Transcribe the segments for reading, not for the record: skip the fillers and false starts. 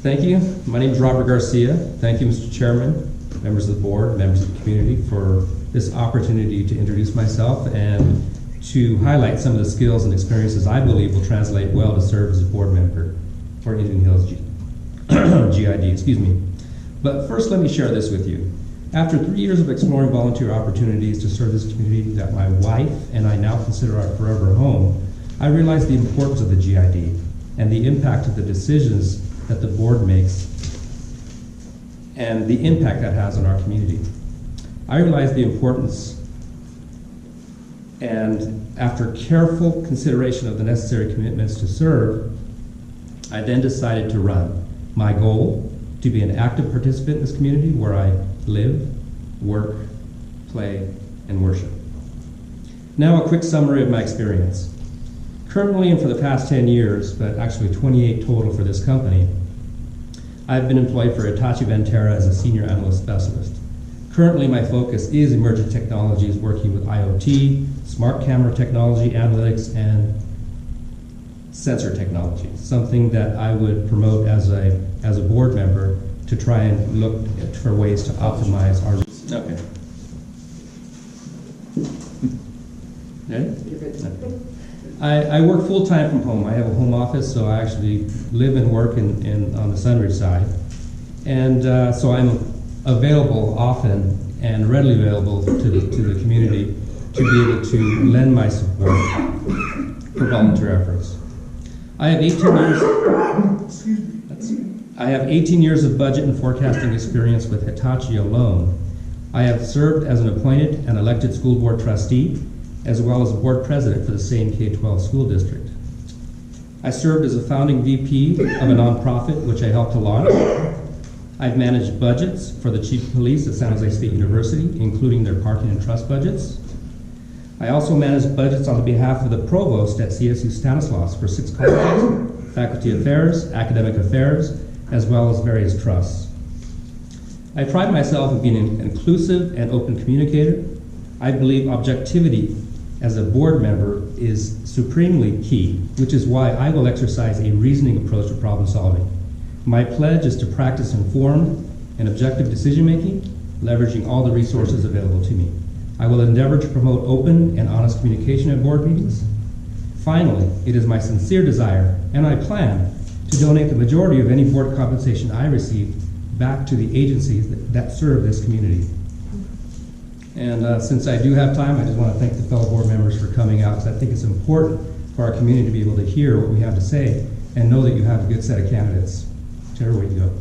Thank you. My name is Robert Garcia. Thank you, Mr. Chairman, members of the board, members of the community, for this opportunity to introduce myself and to highlight some of the skills and experiences I believe will translate well to serve as a board member for Indian Hills G.I.D. Excuse me. But first, let me share this with you. After 3 years of exploring volunteer opportunities to serve this community that my wife and I now consider our forever home, I realized the importance of the G.I.D. and the impact of the decisions that the board makes and the impact that has on our community. I realized the importance, and after careful consideration of the necessary commitments to serve, I then decided to run. My goal, to be an active participant in this community where I live, work, play, and worship. Now a quick summary of my experience. Currently, and for the past 10 years, but actually 28 total for this company, I've been employed for Hitachi Vantara as a senior analyst specialist. Currently, my focus is emerging technologies, working with IoT, smart camera technology, analytics, and sensor technology, something that I would promote as a board member to try and look for ways to optimize our... Okay. Ready? I work full-time from home. I have a home office, so I actually live and work on the Sunridge side. And so I'm available often and readily available to the community to be able to lend my support for volunteer efforts. I have 18 years of budget and forecasting experience with Hitachi alone. I have served as an appointed and elected school board trustee, as well as board president for the same K-12 school district. I served as a founding VP of a nonprofit, which I helped to launch. I've managed budgets for the chief of police at San Jose State University, including their parking and trust budgets. I also managed budgets on behalf of the provost at CSU Stanislaus for 6 colleges, faculty affairs, academic affairs, as well as various trusts. I pride myself in being an inclusive and open communicator. I believe objectivity as a board member is supremely key, which is why I will exercise a reasoning approach to problem solving. My pledge is to practice informed and objective decision making, leveraging all the resources available to me. I will endeavor to promote open and honest communication at board meetings. Finally, it is my sincere desire, and I plan, to donate the majority of any board compensation I receive back to the agencies that serve this community. And since I do have time, I just want to thank the fellow board members for coming out, because I think it's important for our community to be able to hear what we have to say and know that you have a good set of candidates, whichever way you go.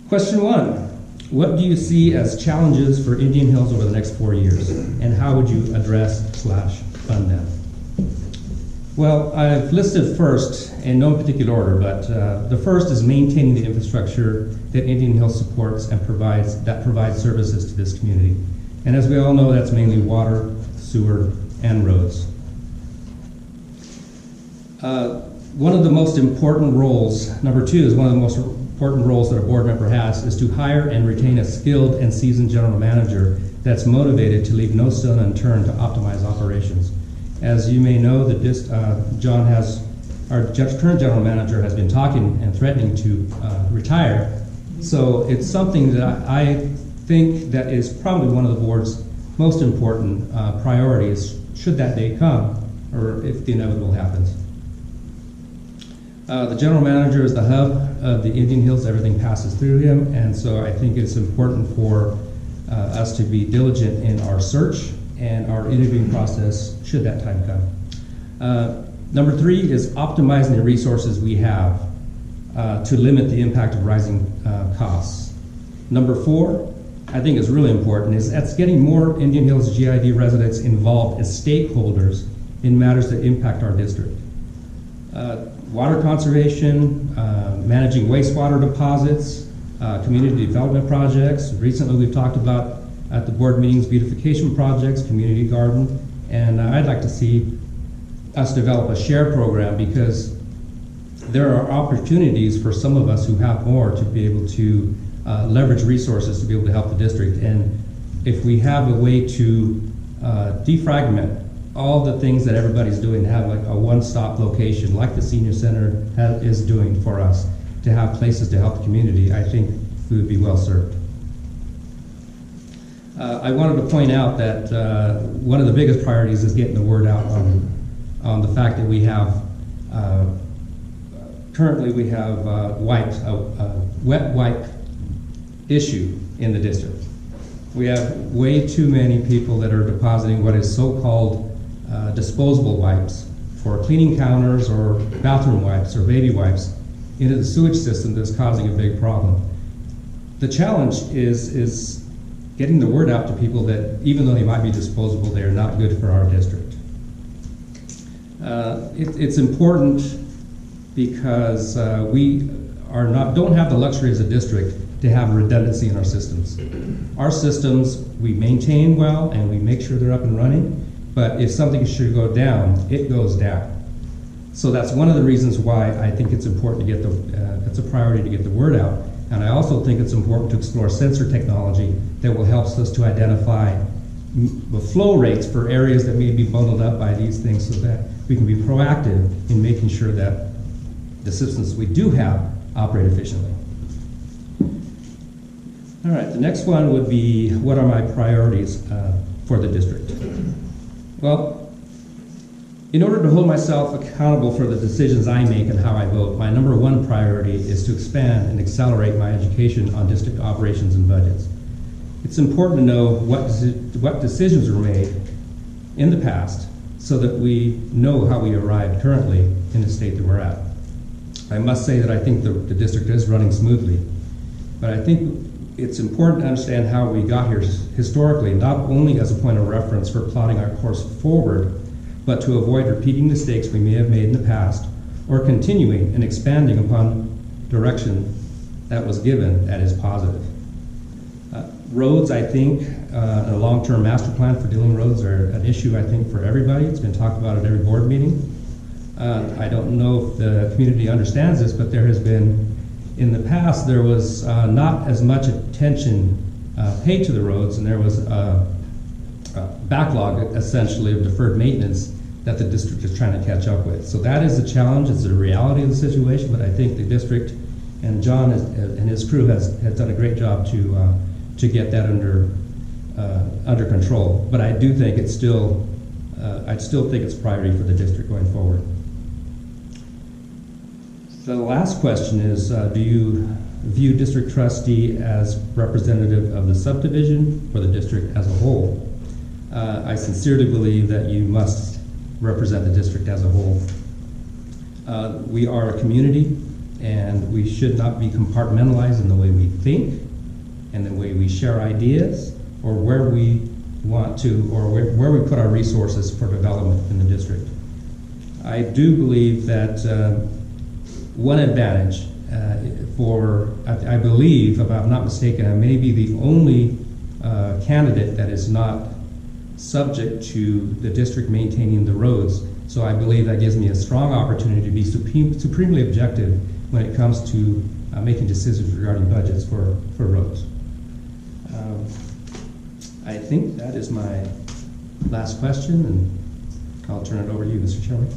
Question 1, what do you see as challenges for Indian Hills over the next 4 years, and how would you address/fund them? Well, I've listed first, in no particular order, but the first is maintaining the infrastructure that Indian Hills supports and provides services to this community. And as we all know, that's mainly water, sewer, and roads. One of the most important roles, number 2 is one of the most important roles that a board member has, is to hire and retain a skilled and seasoned general manager that's motivated to leave no stone unturned to optimize operations. As you may know, our current general manager has been talking and threatening to retire. So it's something that I think that is probably one of the board's most important priorities should that day come, or if the inevitable happens. The general manager is the hub of the Indian Hills. Everything passes through him, and so I think it's important for us to be diligent in our search and our interviewing process should that time come. Number 3 is optimizing the resources we have to limit the impact of rising costs. Number 4, I think is really important, is that's getting more Indian Hills G.I.D. residents involved as stakeholders in matters that impact our district. Water conservation, managing wastewater deposits, community development projects. Recently we've talked about at the board meetings beautification projects, community garden, and I'd like to see us develop a share program, because there are opportunities for some of us who have more to be able to leverage resources to be able to help the district. And if we have a way to defragment all the things that everybody's doing, to have like a one-stop location like the senior center is doing for us, to have places to help the community, I think we would be well served. I wanted to point out that one of the biggest priorities is getting the word out on the fact that we have, currently we have wipes, a wet wipe issue in the district. We have way too many people that are depositing what is so-called disposable wipes for cleaning counters or bathroom wipes or baby wipes into the sewage system that's causing a big problem. The challenge is getting the word out to people that even though they might be disposable, they are not good for our district. It's important because we don't have the luxury as a district to have redundancy in our systems. Our systems, we maintain well and we make sure they're up and running, but if something should go down, it goes down. So that's one of the reasons why I think it's important to get it's a priority to get the word out. And I also think it's important to explore sensor technology that will help us to identify the flow rates for areas that may be bundled up by these things so that we can be proactive in making sure that the systems we do have operate efficiently. All right, the next one would be, what are my priorities for the district? Well, in order to hold myself accountable for the decisions I make and how I vote, my number one priority is to expand and accelerate my education on district operations and budgets. It's important to know what decisions were made in the past so that we know how we arrived currently in the state that we're at. I must say that I think the district is running smoothly, but I think it's important to understand how we got here historically, not only as a point of reference for plotting our course forward, but to avoid repeating mistakes we may have made in the past or continuing and expanding upon direction that was given that is positive. Roads, I think, a long-term master plan for dealing roads are an issue, I think, for everybody. It's been talked about at every board meeting. I don't know if the community understands this, but there has been, in the past, there was not as much attention paid to the roads, and there was a backlog, essentially, of deferred maintenance that the district is trying to catch up with. So that is a challenge. It's a reality of the situation, but I think the district and John and his crew has done a great job to get that under control. But I do think it's still, I still think it's a priority for the district going forward. So the last question is, do you view district trustee as representative of the subdivision or the district as a whole? I sincerely believe that you must represent the district as a whole. We are a community, and we should not be compartmentalized in the way we think and the way we share ideas or where we want to, or where we put our resources for development in the district. I do believe that one advantage I believe, if I'm not mistaken, I may be the only candidate that is not subject to the district maintaining the roads. So I believe that gives me a strong opportunity to be supremely objective when it comes to making decisions regarding budgets for roads. I think that is my last question, and I'll turn it over to you, Mr. Chairman.